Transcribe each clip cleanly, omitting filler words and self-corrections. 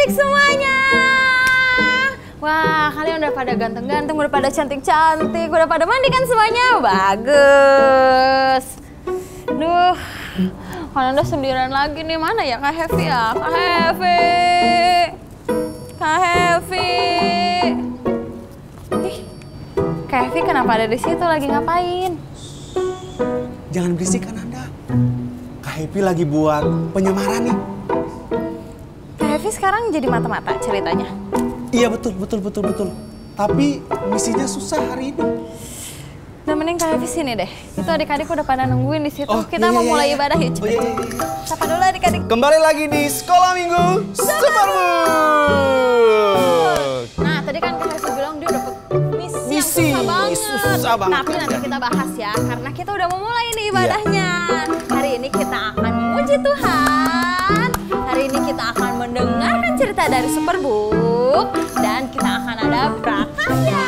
adik-adik semuanya. Wah, kalian udah pada ganteng-ganteng, udah pada cantik-cantik, udah pada mandi kan semuanya? Bagus. Duh, kalian udah sendirian lagi nih. Mana ya Kak Hevi ya? Kak Hevi. Kak Hevi. Ih, Kak Hevi kenapa ada di situ? Lagi ngapain? Jangan berisik kan Anda. Kak Hevi lagi buat penyamaran nih. Kak Hevi sekarang jadi mata-mata ceritanya. Iya betul. Tapi misinya susah hari ini. Nah, mending Kak Hevi sini deh. Itu adik-adik udah pada nungguin di situ. Oh, Kita iya, mau iya, mulai iya. ibadah yuk. Oh, iya. Sapa dulu adik-adik. Kembali lagi di Sekolah Minggu Supermood. Nah, tadi kan Kak Hevi bilang dia dapet misi yang susah banget. Tapi nanti kita bahas ya, karena kita udah mau mulai nih ibadahnya. Hari ini kita akan memuji Tuhan. Hari ini kita akan mendengarkan cerita dari Superbook. Dan kita akan ada prakarya.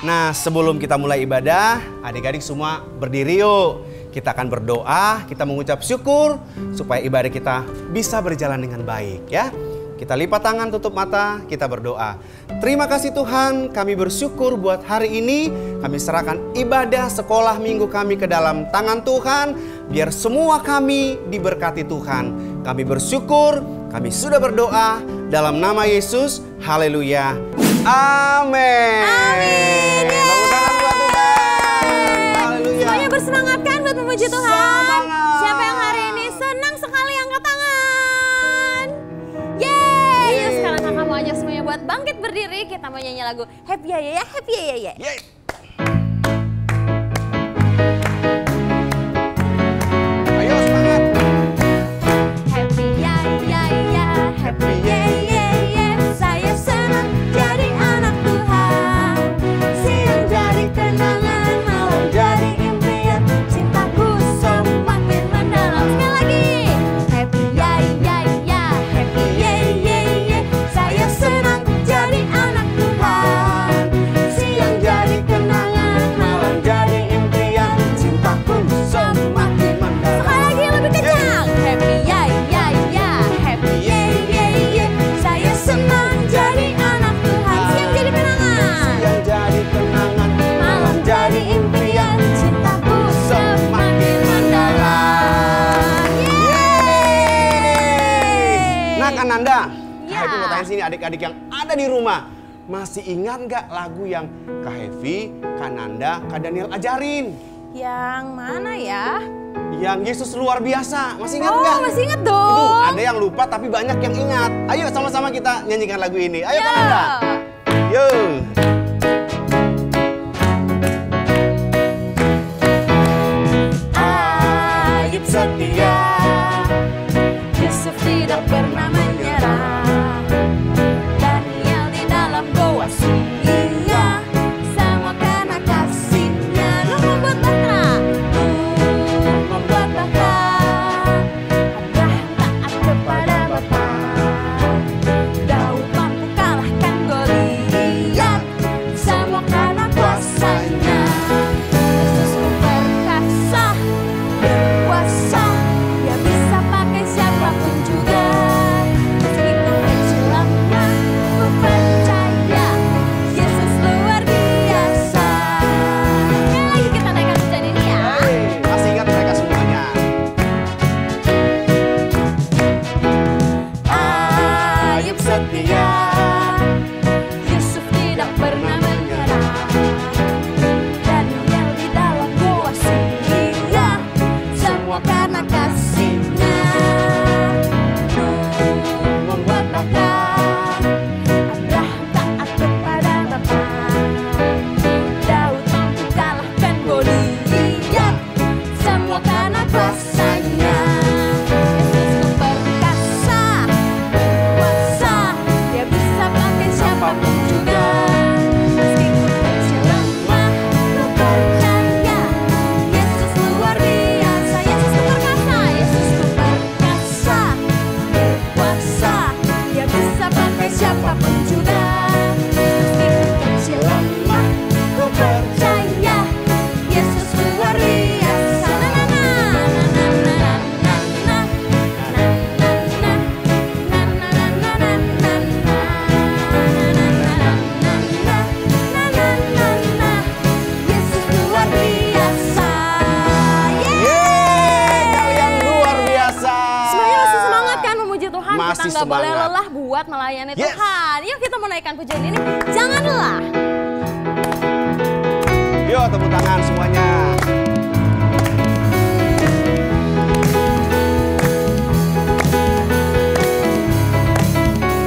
Nah, sebelum kita mulai ibadah, adik-adik semua berdiri yuk. Kita akan berdoa, kita mengucap syukur supaya ibadah kita bisa berjalan dengan baik ya. Kita lipat tangan, tutup mata, kita berdoa. Terima kasih Tuhan, kami bersyukur buat hari ini. Kami serahkan ibadah sekolah minggu kami ke dalam tangan Tuhan. Biar semua kami diberkati Tuhan. Kami bersyukur, kami sudah berdoa dalam nama Yesus. Haleluya. Amin. Amin. Tepuk tangan buat Tuhan. Haleluya. Semuanya bersemangat kan buat memuji Tuhan? Semangat. Siapa yang hari ini senang sekali angkat tangan? Yeay! Yuk sekarang kakak mau ajak semuanya buat bangkit berdiri. Kita mau nyanyi lagu Happy Ya Ya, Happy Ya Ya. Yeay. Ayo semangat. Happy Ya Ya Ya, Happy Ya Ya Ya. Saya senang jadi anak Tuhan. Siang jadi kenangan, malam jadi impian. Cintaku semakin mendalam. Sekali lagi. Happy Ya Ya Ya, Happy Ya Ya Ya. Saya senang jadi anak Tuhan. Siang jadi kenangan, malam jadi impian. Cintaku semakin mendalam. Sekali lagi lebih kencang. Happy Ya Ya Ya, Happy Ya Ya Ya. Saya senang jadi anak Tuhan. Siang jadi kenangan, Yang jadi kenangan, malam jadi impian. Cintaku semakin mendalam. Yeay! Nah kan Anda, Ya. Kak Hevi mau tanya sini adik-adik yang ada di rumah. Masih ingat nggak lagu yang Kak Hevi, Kak Nanda, Kak Daniel ajarin? Yang mana ya? Yang Yesus luar biasa, masih ingat Oh, nggak? masih ingat Itu dong. ada yang lupa tapi banyak yang ingat. Ayo sama-sama kita nyanyikan lagu ini. Ayo Ya. Kak Nanda. Yuk. Ayub setia, Yusuf tidak pernah menyerah. Daniel di dalam goa sulitnya, semua karena kasihnya. Lu membuat bahtera, Abraham taat kepada Bapa. Daud mampu kalahkan Goliat, semua karena kuasanya. Yesus perkasa, berkuasa, dia bisa pakai siapapun juga. Masih kita nggak boleh semangat. lelah buat melayani Yes. Tuhan. Yuk kita menaikkan pujian ini. Jangan lelah. Yuk tepuk tangan semuanya.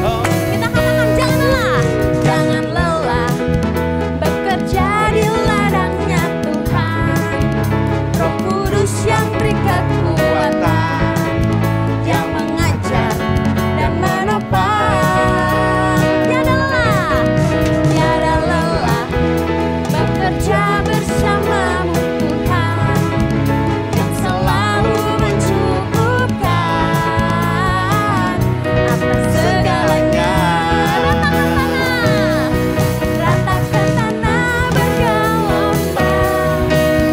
Oh. Kita katakan jangan lelah. Jangan lelah. Bekerja di ladangnya Tuhan. Roh Kudus yang beri kekuatan. Yang mengajar dan menopang. Tiada lelah. Tiada lelah. Bekerja bersamamu Tuhan. Yang selalu mencukupkan atas segalanya. Ratakan tanah bergelombang.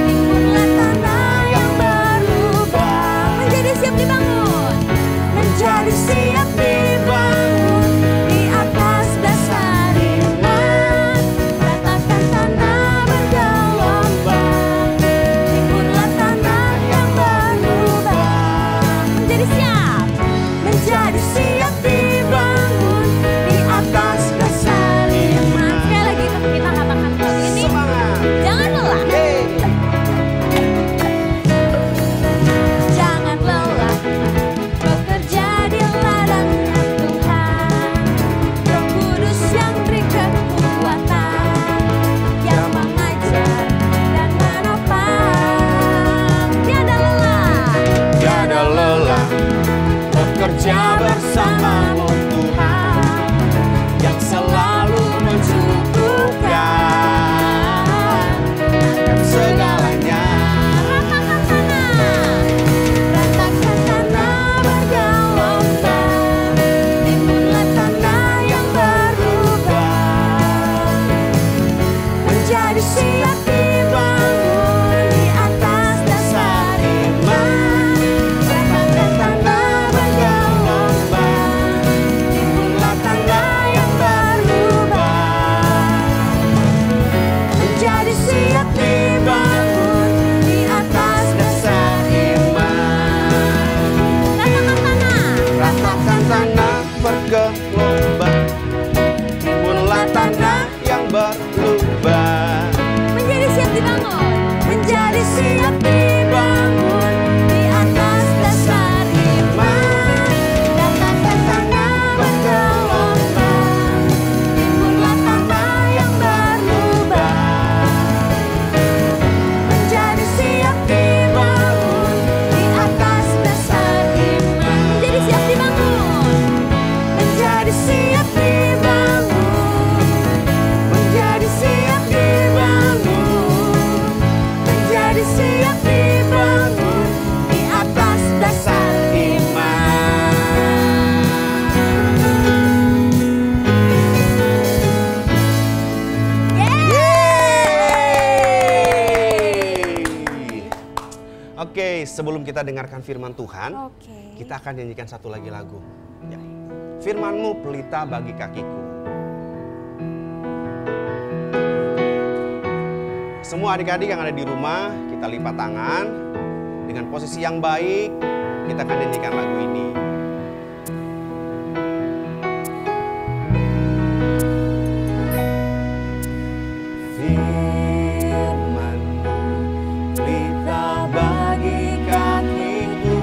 Timbunlah tanah yang berlubang. Menjadi siap dibangun. Menjadi siap dibangun di atas dasar iman. Ratakan tanah bergelombang. Timbunlah tanah yang berlubang. Menjadi siap. Menjadi siap dibangun di atas dasar iman. Sekali lagi kita katakan lagu ini. Semangat. Jangan lelah. Yeay. Jangan lelah. Bekerja di ladangnya Tuhan. Roh Kudus yang beri kekuatan. Yang mengajar dan menopang. Tiada lelah. Tiada lelah bekerja bersamamu Tuhan yang selalu mencukupkan akan segalanya. Ratakan tanah bergelombang. Timbunlah tanah yang berlubang. Menjadi siap dibangun di atas dasar iman. Ratakan tanah bergelombang. Timbunlah tanah yang berlubang. Menjadi siap dibangun di atas dasar iman. Ratakan tanah. Ratakan tanah bergelombang, timbunlah tanah yang berlubang. Menjadi siap dibangun. Menjadi siap dibangun di atas dasar iman. Ratakan tanah bergelombang. Timbunlah tanah yang berlubang. Menjadi siap dibangun di atas dasar iman. Menjadi siap dibangun. Menjadi siap dibangun. Menjadi siap dibangun. Menjadi siap dibangun di atas dasar iman. Oke, sebelum kita dengarkan firman Tuhan, Oke. kita akan nyanyikan satu lagi lagu. Ya. Firman-Mu pelita bagi kakiku. Semua adik-adik yang ada di rumah, kita lipat tangan dengan posisi yang baik. Kita akan nyanyikan lagu ini. Firman-Mu pelita bagi kakiku,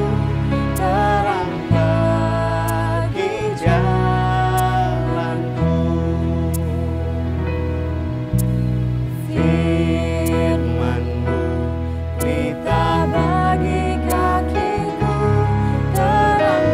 terang bagi jalanku. Firman-Mu pelita bagi kakiku, terang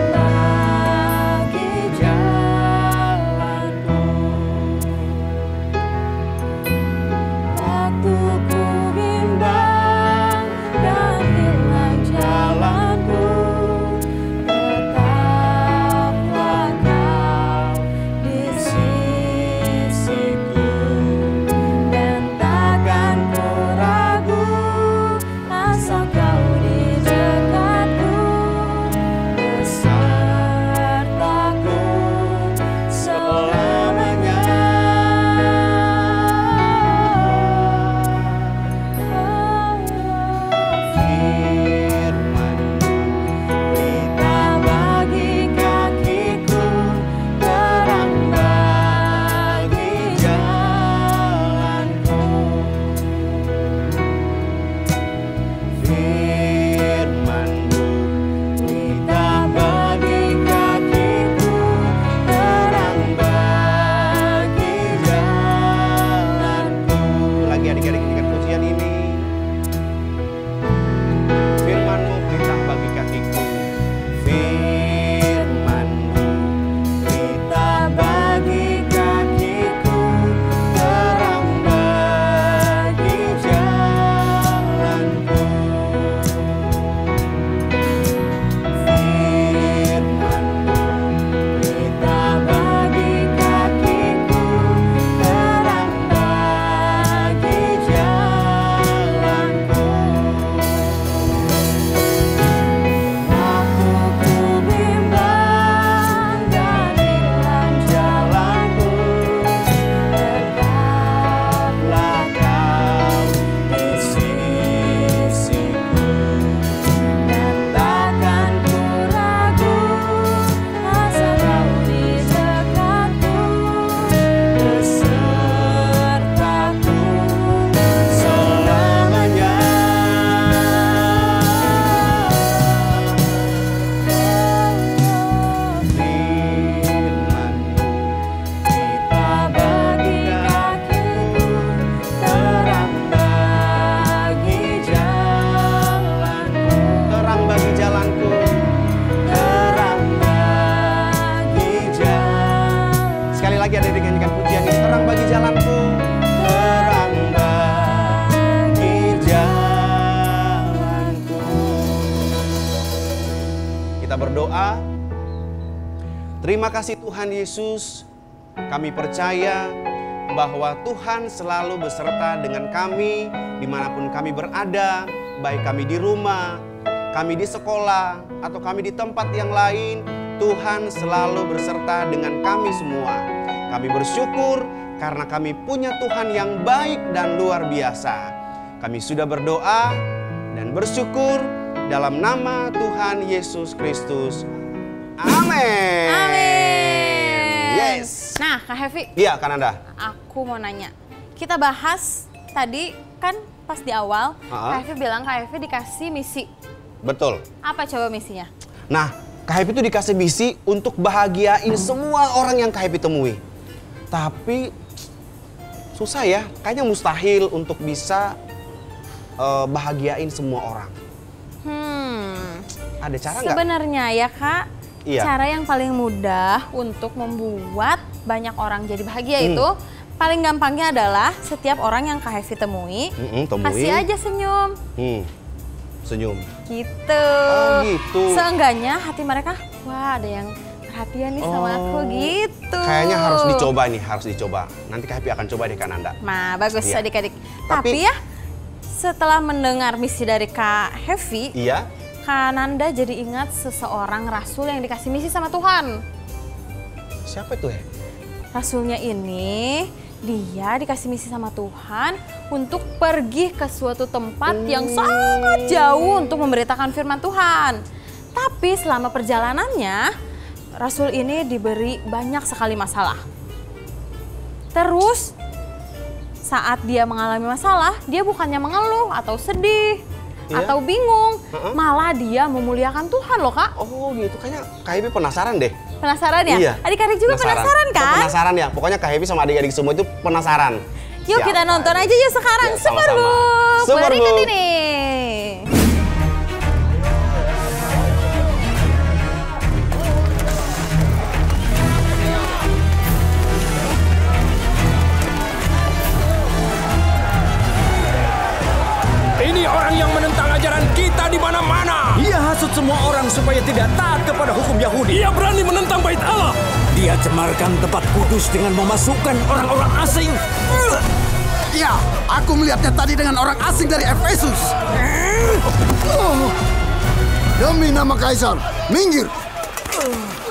kita berdoa. Terima kasih Tuhan Yesus, kami percaya bahwa Tuhan selalu beserta dengan kami dimanapun kami berada, baik kami di rumah, kami di sekolah, atau kami di tempat yang lain. Tuhan selalu berserta dengan kami semua. Kami bersyukur karena kami punya Tuhan yang baik dan luar biasa. Kami sudah berdoa dan bersyukur dalam nama Tuhan Yesus Kristus. Amin. Amin. Yes. Nah, Kak Hevi. Iya, Kananda. Aku mau nanya. Kita bahas tadi kan pas di awal, Kak Hevi bilang Kak Hevi dikasih misi. Betul. Apa coba misinya? Nah, Kak Hevi itu dikasih misi untuk bahagiain semua orang yang Kak Hevi temui. Tapi susah ya, kayaknya mustahil untuk bisa bahagiain semua orang. Ada cara nggak? Sebenarnya ya Kak, iya. Cara yang paling mudah untuk membuat banyak orang jadi bahagia itu paling gampangnya adalah setiap orang yang Kak Hevi temui, kasih aja senyum. Senyum. Gitu. Oh gitu. Seenggaknya hati mereka, wah ada yang perhatian nih sama aku gitu. Kayaknya harus dicoba nih, harus dicoba. Nanti Kak Hevi akan coba deh Kananda. Nah bagus Iya. adik-adik. Tapi ya setelah mendengar misi dari Kak Hevi, iya. Kak Nanda jadi ingat seseorang rasul yang dikasih misi sama Tuhan. Siapa itu ya? Rasulnya ini, dia dikasih misi sama Tuhan untuk pergi ke suatu tempat yang sangat jauh untuk memberitakan firman Tuhan. Tapi selama perjalanannya, rasul ini diberi banyak sekali masalah. Terus, saat dia mengalami masalah, dia bukannya mengeluh atau sedih. Iya? Atau bingung, malah dia memuliakan Tuhan loh Kak. Oh gitu, kayaknya Kak Hevi penasaran deh. Penasaran ya? Iya. Adik-adik juga penasaran kan? Penasaran ya, pokoknya Kak Hevi sama adik-adik semua itu penasaran. Yuk kita nonton aja yuk sekarang, Ya, sama-sama. Superbook. Mari Superbook. ikut ini. Ini orang yang menentang ajaran kita di mana-mana. Dia hasut semua orang supaya tidak taat kepada hukum Yahudi. Dia berani menentang bait Allah. Dia cemarkan tempat kudus dengan memasukkan orang-orang asing. Ya, aku melihatnya tadi dengan orang asing dari Efesus. Demi nama Kaisar, minggir.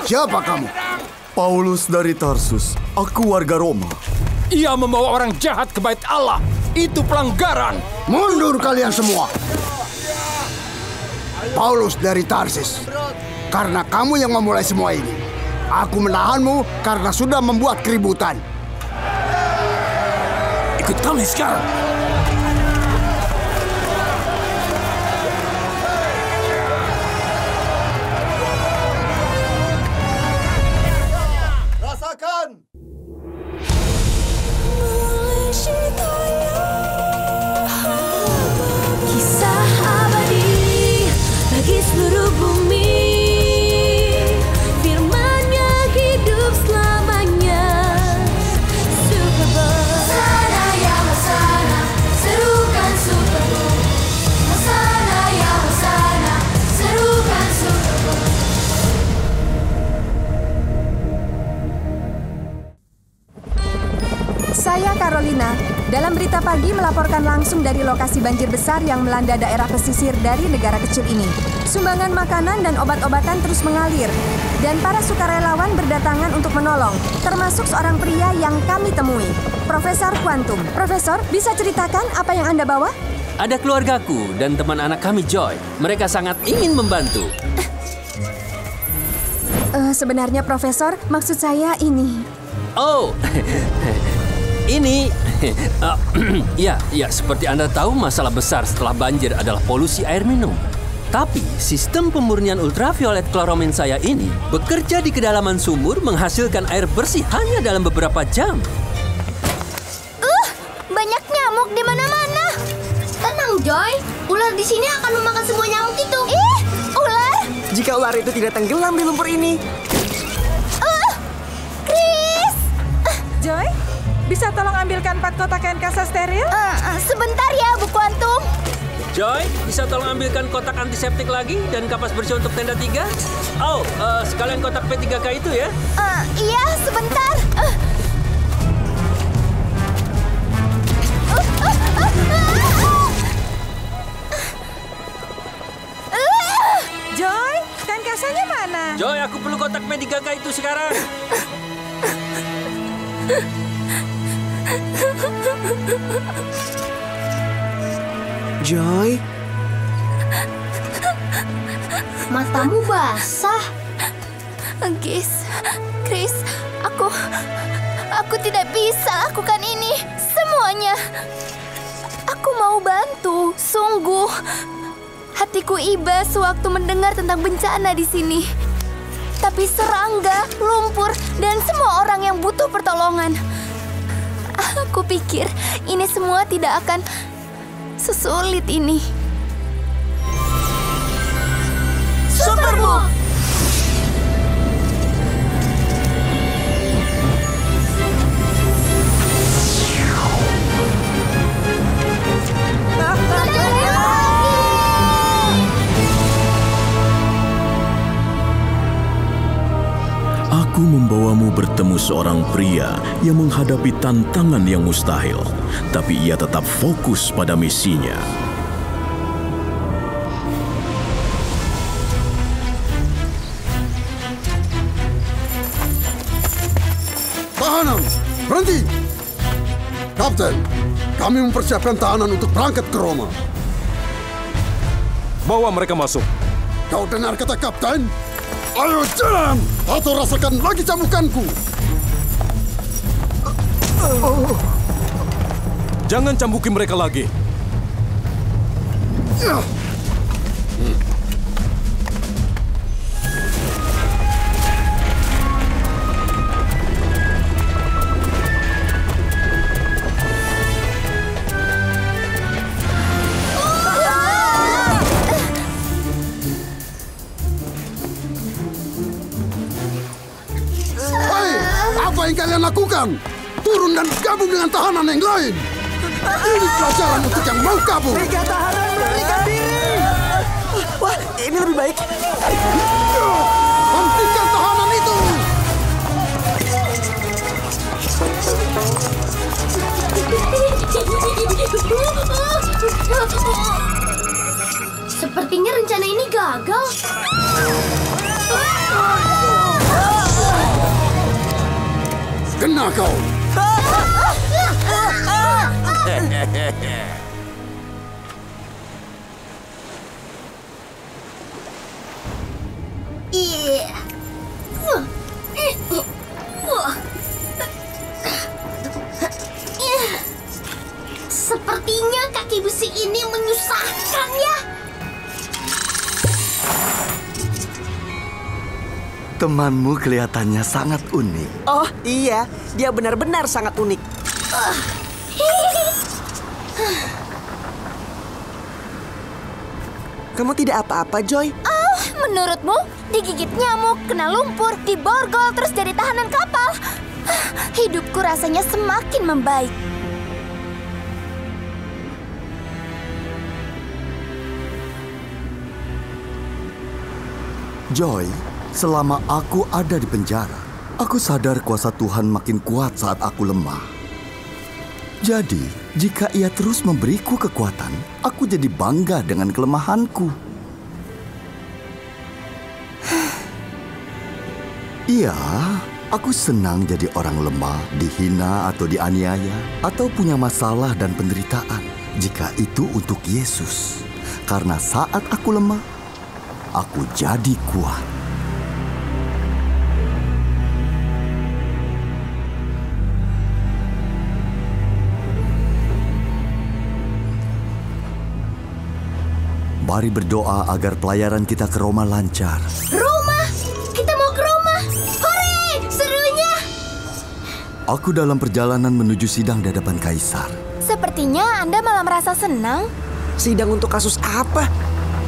Siapa kamu? Paulus dari Tarsus. Aku warga Roma. Ia membawa orang jahat ke bait Allah. Itu pelanggaran. Mundur kalian semua. Paulus dari Tarsis. Karena kamu yang memulai semua ini. Aku menahanmu karena sudah membuat keributan. Ikut kami sekarang. Rasakan! Kisah abadi bagi seluruh bumi, firman-Nya hidup selamanya. Superbook. Hosana ya Hosana, serukan Superbook. Hosana ya Hosana, serukan Superbook. Saya Carolina. Dalam berita pagi melaporkan langsung dari lokasi banjir besar yang melanda daerah pesisir dari negara kecil ini. Sumbangan makanan dan obat-obatan terus mengalir. Dan para sukarelawan berdatangan untuk menolong, termasuk seorang pria yang kami temui, Profesor Quantum. Profesor, bisa ceritakan apa yang Anda bawa? Ada keluargaku dan teman anak kami Joy. Mereka sangat ingin membantu. Sebenarnya Profesor, maksud saya ini. Oh, ini... ya, seperti Anda tahu masalah besar setelah banjir adalah polusi air minum. Tapi sistem pemurnian ultraviolet kloromin saya ini bekerja di kedalaman sumur menghasilkan air bersih hanya dalam beberapa jam. Banyak nyamuk di mana-mana. Tenang, Joy. Ular di sini akan memakan semua nyamuk itu. Ular? Jika ular itu tidak tenggelam di lumpur ini. Chris! Joy, bisa tolong ambilkan 4 kotak kain kasa steril? Sebentar ya, Bu Quantum. Joy, bisa tolong ambilkan kotak antiseptik lagi dan kapas bersih untuk tenda 3? Oh, sekalian kotak P3K itu ya? Iya, sebentar. Joy, kan kasanya mana? Joy, aku perlu kotak P3K itu sekarang. Joy, Matamu basah. Chris, aku tidak bisa lakukan ini semuanya. Aku mau bantu, sungguh. Hatiku iba sewaktu mendengar tentang bencana di sini. Tapi serangga, lumpur, dan semua orang yang butuh pertolongan. Aku pikir ini semua tidak akan sesulit ini. Superbook. Aku membawamu bertemu seorang pria yang menghadapi tantangan yang mustahil, tapi ia tetap fokus pada misinya. Tahanan, berhenti! Kapten, kami mempersiapkan tahanan untuk berangkat ke Roma. Bawa mereka masuk. Kau dengar kata Kapten? Ayo jalan, atau rasakan lagi cambukanku. Jangan cambuki mereka lagi. Apa yang kalian lakukan? Turun dan gabung dengan tahanan yang lain. Ini pelajaran untuk yang mau kabur. Tiga tahanan melarikan diri. Wah, ini lebih baik. Hentikan tahanan itu. Sepertinya rencana ini gagal. Kena kau. Sepertinya kaki besi ini menyusahkan ya. Temanmu kelihatannya sangat unik. Oh iya, dia benar-benar sangat unik. Kamu tidak apa-apa, Joy? Oh, menurutmu digigit nyamuk, kena lumpur, diborgol, terus jadi tahanan kapal? Hidupku rasanya semakin membaik. Joy, selama aku ada di penjara, aku sadar kuasa Tuhan makin kuat saat aku lemah. Jadi, jika Ia terus memberiku kekuatan, aku jadi bangga dengan kelemahanku. Iya, aku senang jadi orang lemah, dihina atau dianiaya, atau punya masalah dan penderitaan, jika itu untuk Yesus. Karena saat aku lemah, aku jadi kuat. Mari berdoa agar pelayaran kita ke Roma lancar. Roma! Kita mau ke Roma! Hore! Serunya! Aku dalam perjalanan menuju sidang di hadapan Kaisar. Sepertinya Anda malah merasa senang. Sidang untuk kasus apa?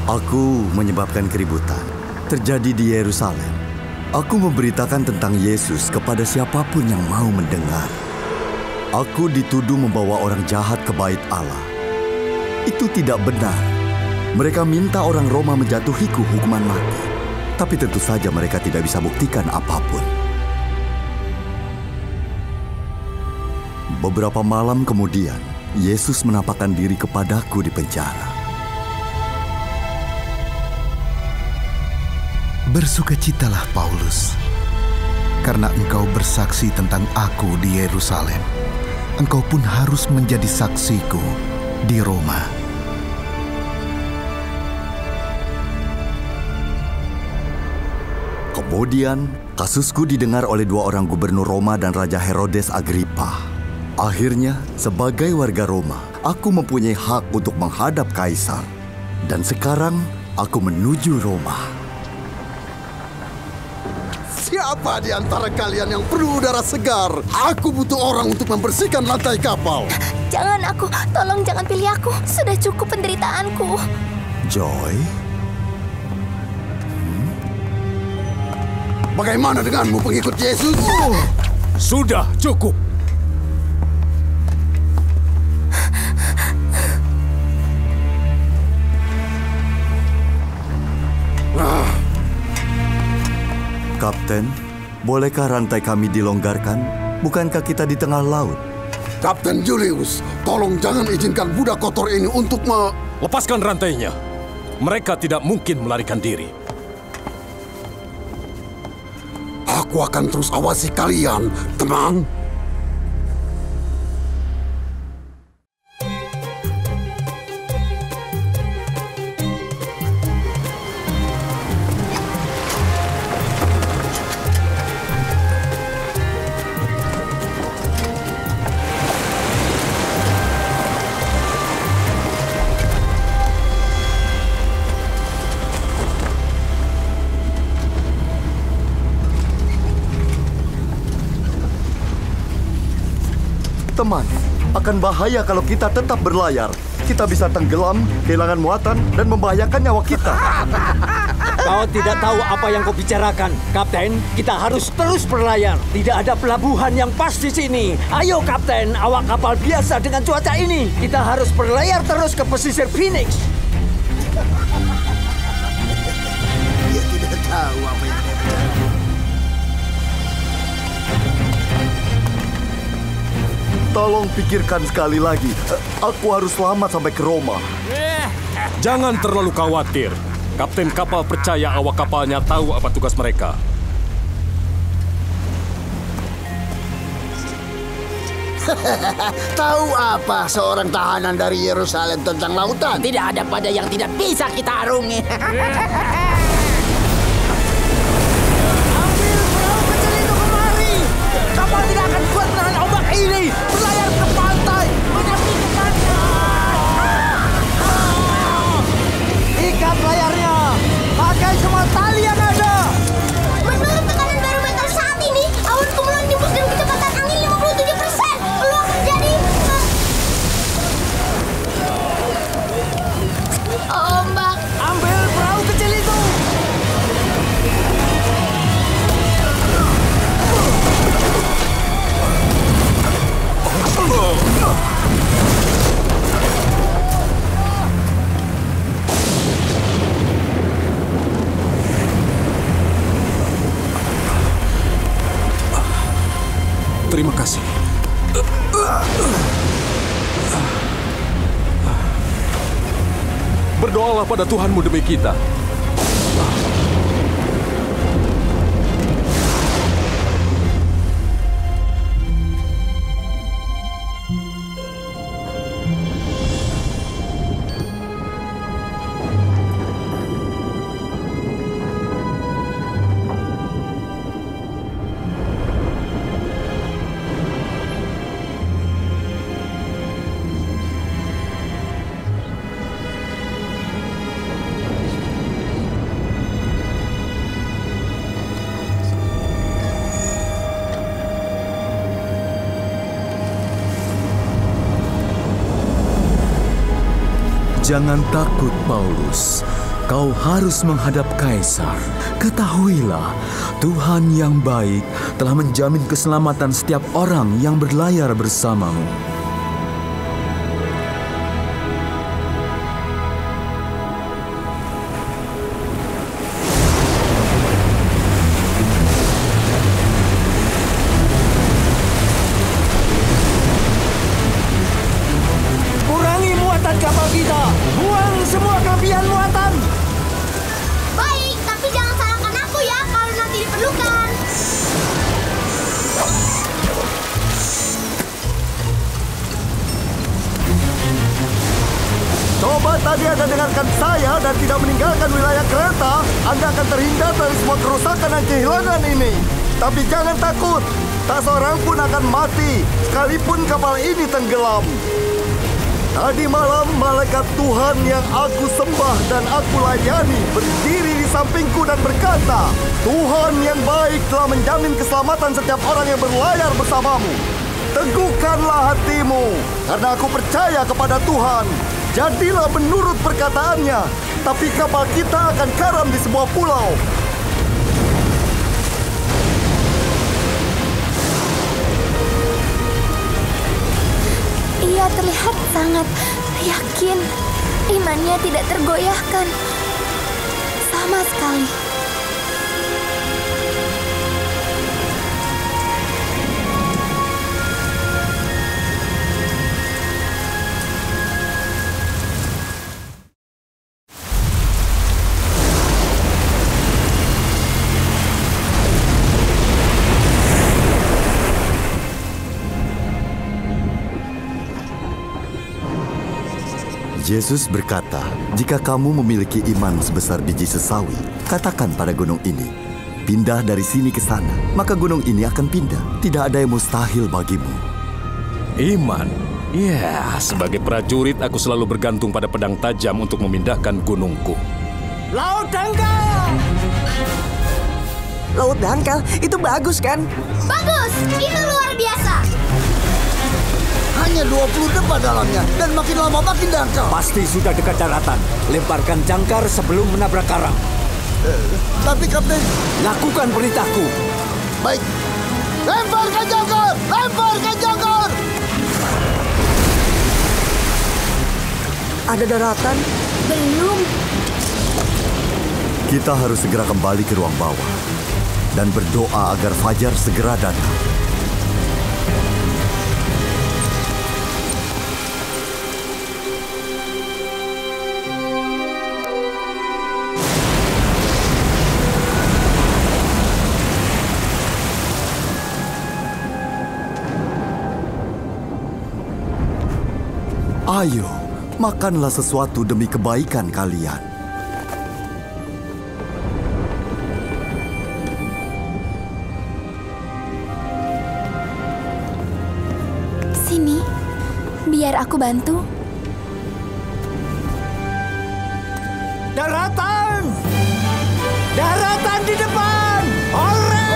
Aku menyebabkan keributan terjadi di Yerusalem. Aku memberitakan tentang Yesus kepada siapapun yang mau mendengar. Aku dituduh membawa orang jahat ke bait Allah. Itu tidak benar. Mereka minta orang Roma menjatuhiku hukuman mati. Tapi tentu saja mereka tidak bisa buktikan apapun. Beberapa malam kemudian, Yesus menampakkan diri kepadaku di penjara. Bersukacitalah Paulus, karena engkau bersaksi tentang aku di Yerusalem. Engkau pun harus menjadi saksiku di Roma. Kemudian, kasusku didengar oleh 2 orang gubernur Roma dan Raja Herodes Agripa. Akhirnya, sebagai warga Roma, aku mempunyai hak untuk menghadap Kaisar. Dan sekarang, aku menuju Roma. Siapa di antara kalian yang perlu udara segar? Aku butuh orang untuk membersihkan lantai kapal. Jangan aku, tolong jangan pilih aku. Sudah cukup penderitaanku. Joy? Bagaimana denganmu, pengikut Yesus? Sudah cukup. Kapten, bolehkah rantai kami dilonggarkan? Bukankah kita di tengah laut? Kapten Julius, tolong jangan izinkan budak kotor ini untuk Lepaskan rantainya. Mereka tidak mungkin melarikan diri. Aku akan terus awasi kalian, tenang. Teman, akan bahaya kalau kita tetap berlayar. Kita bisa tenggelam, kehilangan muatan, dan membahayakan nyawa kita. Kau tidak tahu apa yang kau bicarakan, Kapten. Kita harus terus berlayar. Tidak ada pelabuhan yang pas di sini. Ayo, Kapten, awak kapal biasa dengan cuaca ini. Kita harus berlayar terus ke pesisir Phoenix. Dia tidak tahu apa yang dia bicarakan. Tolong pikirkan sekali lagi. Aku harus selamat sampai ke Roma. Jangan terlalu khawatir. Kapten kapal percaya awak kapalnya tahu apa tugas mereka. Tahu apa seorang tahanan dari Yerusalem tentang lautan? Tidak ada pada yang tidak bisa kita arungi. Ambil perahu kecil itu kemari. Kapal tidak akan kuat menahan ombak ini. Berlayar ke pantai. Menyaksikannya. Ikat layarnya. Pakai semua tali yang ada. Menurut tekanan barometer saat ini, awan kumulon nimbus dan kecepatan angin 57%. Peluang terjadi ombak. Ambil perahu kecil itu. Terima kasih. Berdoalah pada Tuhanmu demi kita. Jangan takut, Paulus. Kau harus menghadap Kaisar. Ketahuilah, Tuhan yang baik telah menjamin keselamatan setiap orang yang berlayar bersamamu. mendengarkan saya dan tidak meninggalkan wilayah kereta, Anda akan terhindar dari semua kerusakan dan kehilangan ini. Tapi jangan takut, tak seorang pun akan mati, sekalipun kapal ini tenggelam. Tadi malam malaikat Tuhan yang aku sembah dan aku layani berdiri di sampingku dan berkata, Tuhan yang baik telah menjamin keselamatan setiap orang yang berlayar bersamamu. Teguhkanlah hatimu, karena aku percaya kepada Tuhan. Jadilah menurut perkataannya, tapi kapal kita akan karam di sebuah pulau. Ia terlihat sangat yakin. Imannya tidak tergoyahkan sama sekali. Yesus berkata, jika kamu memiliki iman sebesar biji sesawi, katakan pada gunung ini, pindah dari sini ke sana, maka gunung ini akan pindah. Tidak ada yang mustahil bagimu. Iman? Ya, sebagai prajurit aku selalu bergantung pada pedang tajam untuk memindahkan gunungku. Laut dangkal! Laut dangkal, itu bagus kan? Bagus, itu luar biasa. Hanya 20 depa dalamnya dan makin lama makin dangkal. Pasti sudah dekat daratan. Lemparkan jangkar sebelum menabrak karang. Tapi Kapten... Lakukan perintahku. Baik. Lemparkan jangkar! Lemparkan jangkar! Ada daratan? Belum. Kita harus segera kembali ke ruang bawah dan berdoa agar fajar segera datang. Ayo, makanlah sesuatu demi kebaikan kalian. Sini, biar aku bantu. Daratan! Daratan di depan! Hore!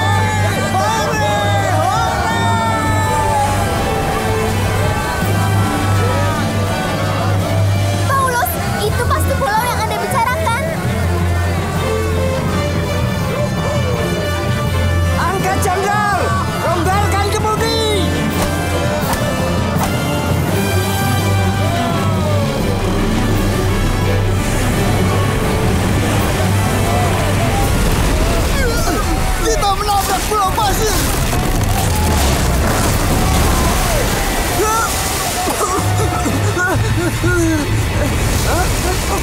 Hore! Paulus, itu pasti pulau yang Anda bicarakan. Angkat jangkar! Longgarkan kemudi! Kita menabrak pulau pasir.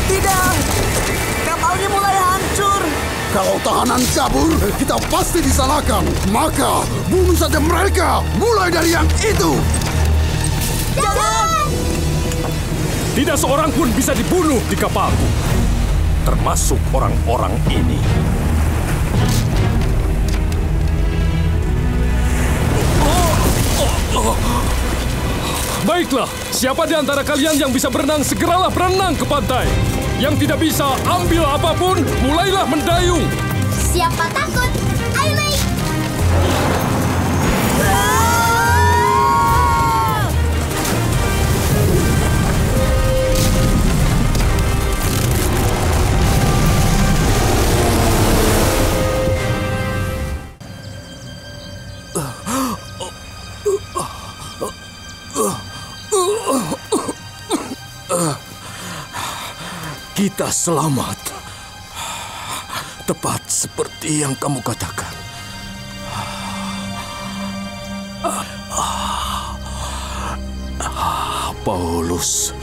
Tidak! Kapalnya mulai hancur. Kalau tahanan kabur, kita pasti disalahkan. Maka bunuh saja mereka, mulai dari yang itu. Jangan! Tidak seorang pun bisa dibunuh di kapalku, termasuk orang-orang ini. Baiklah, siapa di antara kalian yang bisa berenang, segeralah berenang ke pantai. Yang tidak bisa, ambil apapun, mulailah mendayung. Siapa takut? Ayo naik! Kita selamat. Tepat seperti yang kamu katakan. Paulus,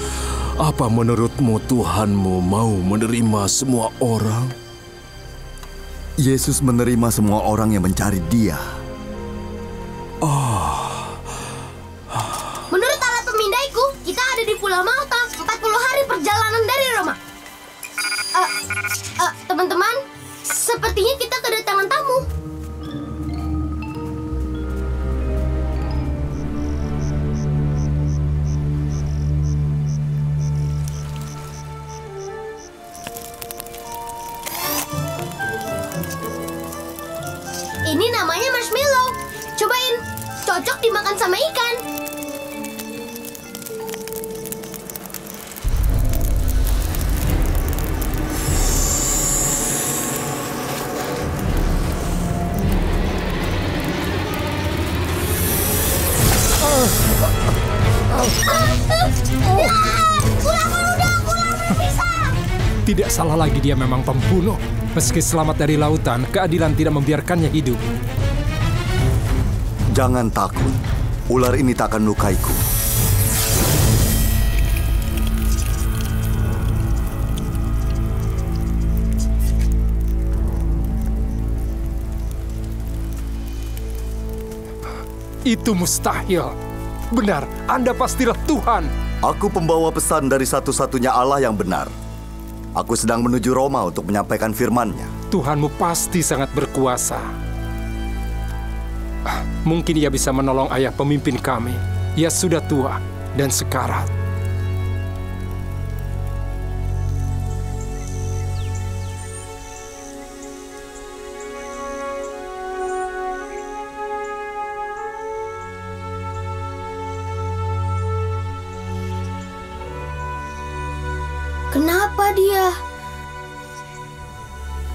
apa menurutmu Tuhanmu mau menerima semua orang? Yesus menerima semua orang yang mencari Dia. Menurut alat pemindaiku, kita ada di Pulau Malta, 40 hari perjalanan dari Roma. Teman-teman, sepertinya kita kedatangan tamu. Ini namanya marshmallow. Cobain, cocok dimakan sama ikan. Tidak salah lagi, dia memang pembunuh. Meski selamat dari lautan, keadilan tidak membiarkannya hidup. Jangan takut. Ular ini tak akan melukaiku. Itu mustahil. Benar, Anda pastilah Tuhan. Aku pembawa pesan dari satu-satunya Allah yang benar. Aku sedang menuju Roma untuk menyampaikan firman-Nya. Tuhanmu pasti sangat berkuasa. Mungkin ia bisa menolong ayah pemimpin kami. Ia sudah tua dan sekarat. Kenapa dia?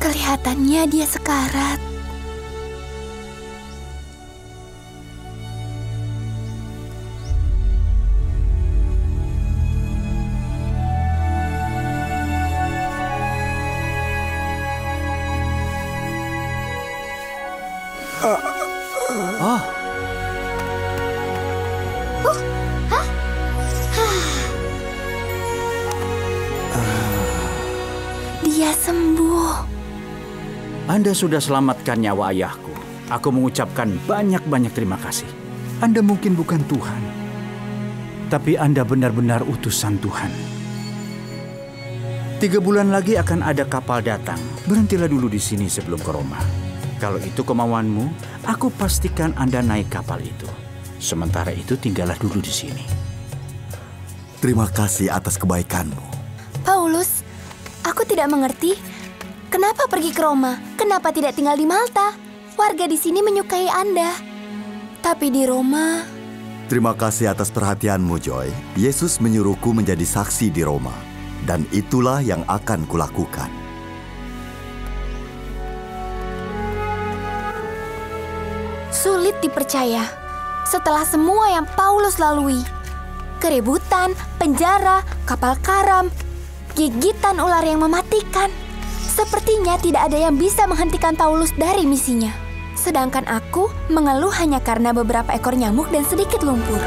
Kelihatannya dia sekarat. Dia sembuh. Anda sudah selamatkan nyawa ayahku. Aku mengucapkan banyak-banyak terima kasih. Anda mungkin bukan Tuhan, tapi Anda benar-benar utusan Tuhan. 3 bulan lagi akan ada kapal datang. Berhentilah dulu di sini sebelum ke Roma. Kalau itu kemauanmu, aku pastikan Anda naik kapal itu. Sementara itu tinggallah dulu di sini. Terima kasih atas kebaikanmu. Paulus, aku tidak mengerti. Kenapa pergi ke Roma? Kenapa tidak tinggal di Malta? Warga di sini menyukai Anda. Tapi di Roma... Terima kasih atas perhatianmu, Joy. Yesus menyuruhku menjadi saksi di Roma. Dan itulah yang akan kulakukan. Sulit dipercaya. Setelah semua yang Paulus lalui. Keributan, penjara, kapal karam, gigitan ular yang mematikan. Sepertinya tidak ada yang bisa menghentikan Paulus dari misinya. Sedangkan aku mengeluh hanya karena beberapa ekor nyamuk dan sedikit lumpur.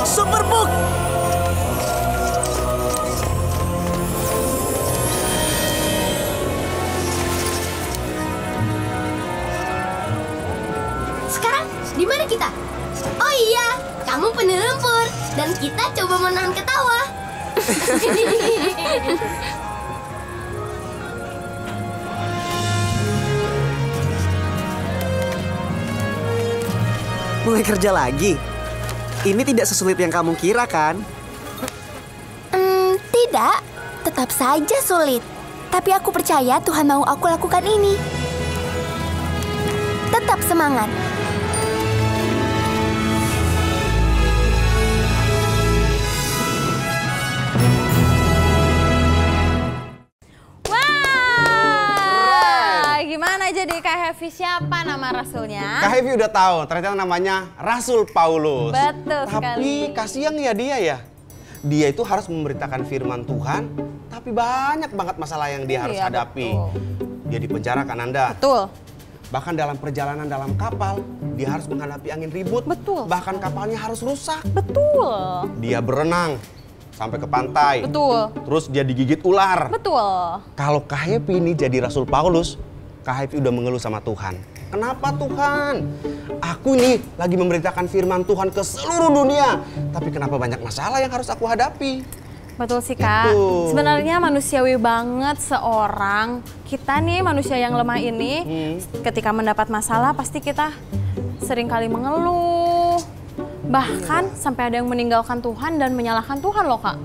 Superbook! Sekarang di mana kita? Oh iya, kamu penuh lumpur dan kita coba menahan ketawa. Mulai kerja lagi? Ini tidak sesulit yang kamu kira, kan? Tidak, tetap saja sulit. Tapi aku percaya Tuhan mau aku lakukan ini. Tetap semangat. Gimana jadi Kak Hevi, siapa nama rasulnya? Kak Hevi udah tahu, ternyata namanya Rasul Paulus. Betul sekali. Tapi kasihan ya dia ya. Dia itu harus memberitakan firman Tuhan, tapi banyak banget masalah yang dia harus hadapi. Betul. Dia dipenjara kan Anda? Betul. Bahkan dalam perjalanan dalam kapal, dia harus menghadapi angin ribut. Betul. Bahkan kapalnya harus rusak. Betul. Dia berenang sampai ke pantai. Betul. Terus dia digigit ular. Betul. Kalau Kak Hevi ini jadi Rasul Paulus, Kak Hevi udah mengeluh sama Tuhan. Kenapa Tuhan? Aku ini lagi memberitakan firman Tuhan ke seluruh dunia. Tapi kenapa banyak masalah yang harus aku hadapi? Betul sih Kak. Gitu. Sebenarnya manusiawi banget seorang kita nih manusia yang lemah ini ketika mendapat masalah pasti kita sering kali mengeluh. Bahkan sampai ada yang meninggalkan Tuhan dan menyalahkan Tuhan loh Kak.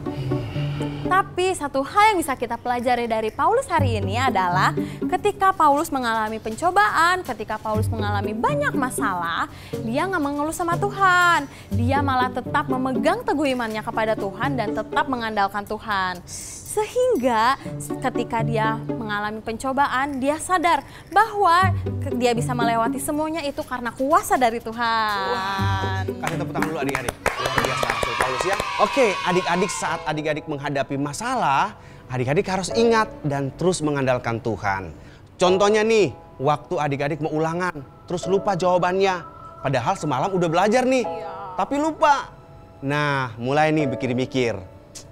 Tapi satu hal yang bisa kita pelajari dari Paulus hari ini adalah ketika Paulus mengalami pencobaan, ketika Paulus mengalami banyak masalah, dia nggak mengeluh sama Tuhan. Dia malah tetap memegang teguh imannya kepada Tuhan dan tetap mengandalkan Tuhan. Sehingga ketika dia mengalami pencobaan, dia sadar bahwa dia bisa melewati semuanya itu karena kuasa dari Tuhan. Kasih tepuk tangan dulu adik-adik. Luar biasa Rasul Paulus ya. Oke, adik-adik saat adik-adik menghadapi masalah, adik-adik harus ingat dan terus mengandalkan Tuhan. Contohnya nih, waktu adik-adik mau ulangan, terus lupa jawabannya. Padahal semalam udah belajar nih, tapi lupa. Nah, mulai nih mikir-mikir.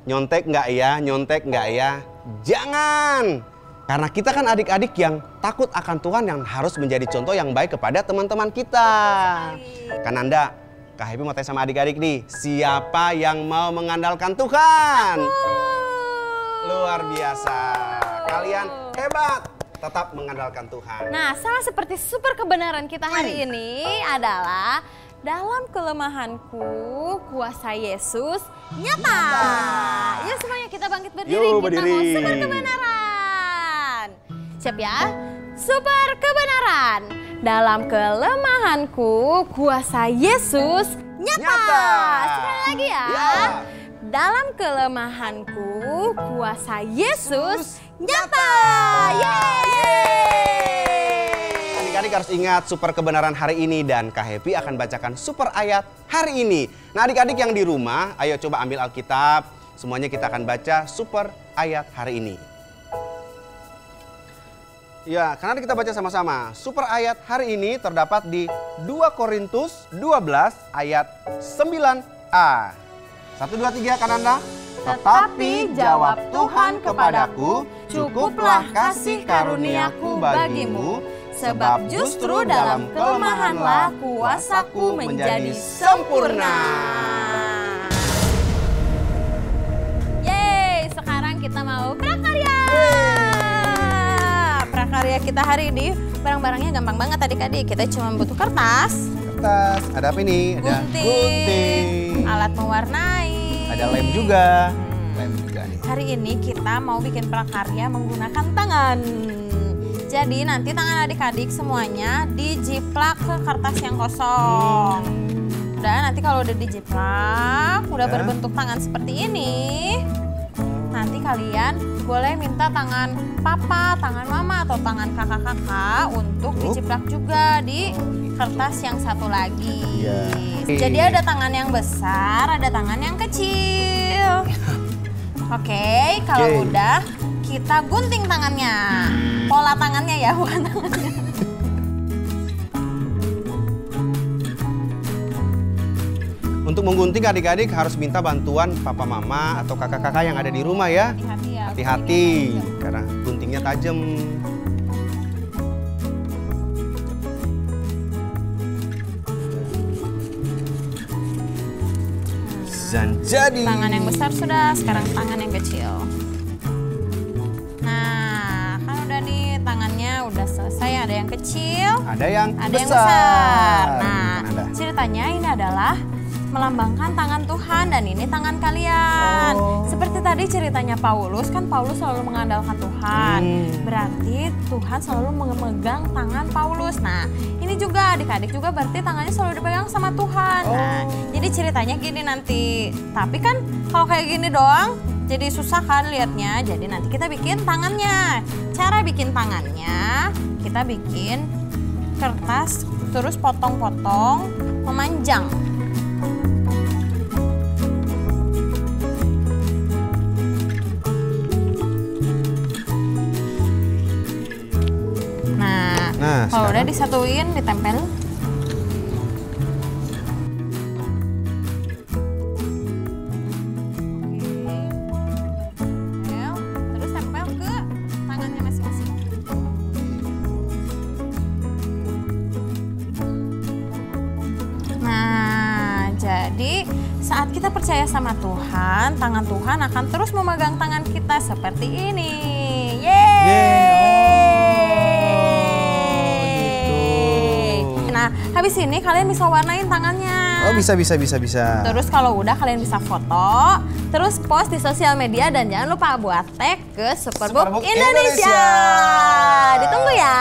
Nyontek nggak ya, nyontek nggak ya? Jangan! Karena kita kan adik-adik yang takut akan Tuhan yang harus menjadi contoh yang baik kepada teman-teman kita. Kan Anda, Kak Happy mau tanya sama adik-adik nih, siapa yang mau mengandalkan Tuhan? Luar biasa, kalian hebat, tetap mengandalkan Tuhan. Nah, sama seperti super kebenaran kita hari ini adalah dalam kelemahanku, kuasa Yesus nyata. Yuk semuanya kita bangkit berdiri, Yuk, kita mau super kebenaran. Siap ya? Super kebenaran. Dalam kelemahanku, kuasa Yesus nyata. Sekali lagi ya. Dalam kelemahanku, kuasa Yesus nyata. Adik-adik harus ingat super kebenaran hari ini dan Kak Happy akan bacakan super ayat hari ini. Nah adik-adik yang di rumah, ayo coba ambil Alkitab. Semuanya kita akan baca super ayat hari ini. Ya, karena kita baca sama-sama. Super ayat hari ini terdapat di 2 Korintus 12 ayat 9a. 1, 2, 3 Kananda. Tetapi jawab Tuhan kepadaku, cukuplah kasih karuniaku bagimu, sebab justru dalam kelemahanlah kuasaku menjadi sempurna. Yeay, sekarang kita mau prakarya. Prakarya kita hari ini, barang-barangnya gampang banget adik-adik. Kita cuma butuh kertas. Kertas, ada apa ini? Ada gunting. Alat mewarnai. Ada lem juga. Lem juga nih. Hari ini kita mau bikin prakarya menggunakan tangan. Jadi nanti tangan adik-adik semuanya dijiplak ke kertas yang kosong. Udah nanti kalau udah dijiplak, udah berbentuk tangan seperti ini. Nanti kalian boleh minta tangan papa, tangan mama, atau tangan kakak-kakak untuk dijiplak juga di kertas yang satu lagi. Jadi ada tangan yang besar, ada tangan yang kecil. Oke, kalau udah kita gunting tangannya. Pola tangannya ya, bukan tangannya. Untuk menggunting adik-adik harus minta bantuan papa mama atau kakak-kakak yang ada di rumah ya. Hati-hati ya. Hati-hati karena guntingnya tajam. Dan jadi tangan yang besar sudah, sekarang tangan yang kecil. Nah, kan udah nih tangannya udah selesai, ada yang kecil, ada yang besar. Nah, ceritanya ini adalah melambangkan tangan Tuhan dan ini tangan kalian. Seperti tadi ceritanya Paulus, kan Paulus selalu mengandalkan Tuhan. Berarti Tuhan selalu memegang tangan Paulus. Nah, ini juga adik-adik juga berarti tangannya selalu dipegang sama Tuhan. Nah, jadi ceritanya gini nanti. Tapi kan kalau kayak gini doang jadi susah kan liatnya. Jadi nanti kita bikin tangannya. Cara bikin tangannya, kita bikin kertas terus potong-potong memanjang. Nah, kalau udah disatuin, ditempel. Terus tempel ke tangannya masing-masing. Nah, jadi Saat kita percaya sama Tuhan, tangan Tuhan akan terus memegang tangan kita seperti ini. Yeay! Nah, habis ini kalian bisa warnain tangannya. Oh, bisa. Terus kalau udah kalian bisa foto, terus post di sosial media dan jangan lupa buat tag ke Superbook Indonesia. Ditunggu ya.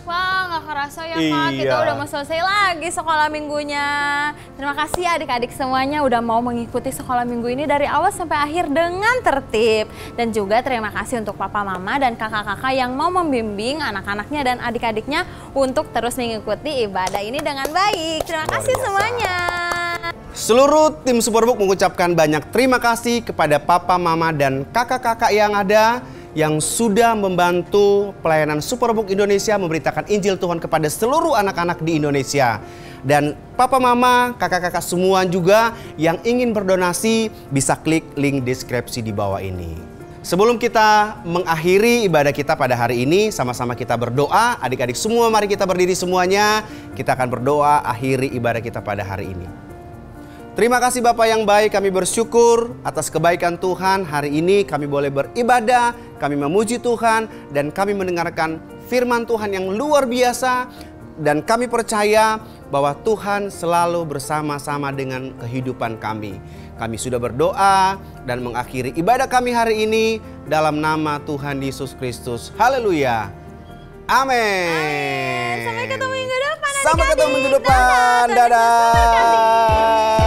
Wah, nggak kerasa ya Kak, kita udah mau selesai lagi sekolah minggunya. Terima kasih adik-adik semuanya udah mau mengikuti sekolah minggu ini dari awal sampai akhir dengan tertib. Dan juga terima kasih untuk papa mama dan kakak-kakak yang mau membimbing anak-anaknya dan adik-adiknya untuk terus mengikuti ibadah ini dengan baik. Terima kasih semuanya. Seluruh tim Superbook mengucapkan banyak terima kasih kepada papa, mama, dan kakak-kakak yang ada yang sudah membantu pelayanan Superbook Indonesia memberitakan Injil Tuhan kepada seluruh anak-anak di Indonesia. Dan papa, mama, kakak-kakak semua juga yang ingin berdonasi bisa klik link deskripsi di bawah ini. Sebelum kita mengakhiri ibadah kita pada hari ini, sama-sama kita berdoa. Adik-adik semua mari kita berdiri semuanya. Kita akan berdoa akhiri ibadah kita pada hari ini. Terima kasih Bapak yang baik, kami bersyukur atas kebaikan Tuhan. Hari ini kami boleh beribadah, kami memuji Tuhan, dan kami mendengarkan firman Tuhan yang luar biasa. Dan kami percaya bahwa Tuhan selalu bersama-sama dengan kehidupan kami. Kami sudah berdoa dan mengakhiri ibadah kami hari ini dalam nama Tuhan Yesus Kristus. Haleluya. Amin. Sampai ketemu minggu depan. Sampai ketemu minggu depan. Dadah.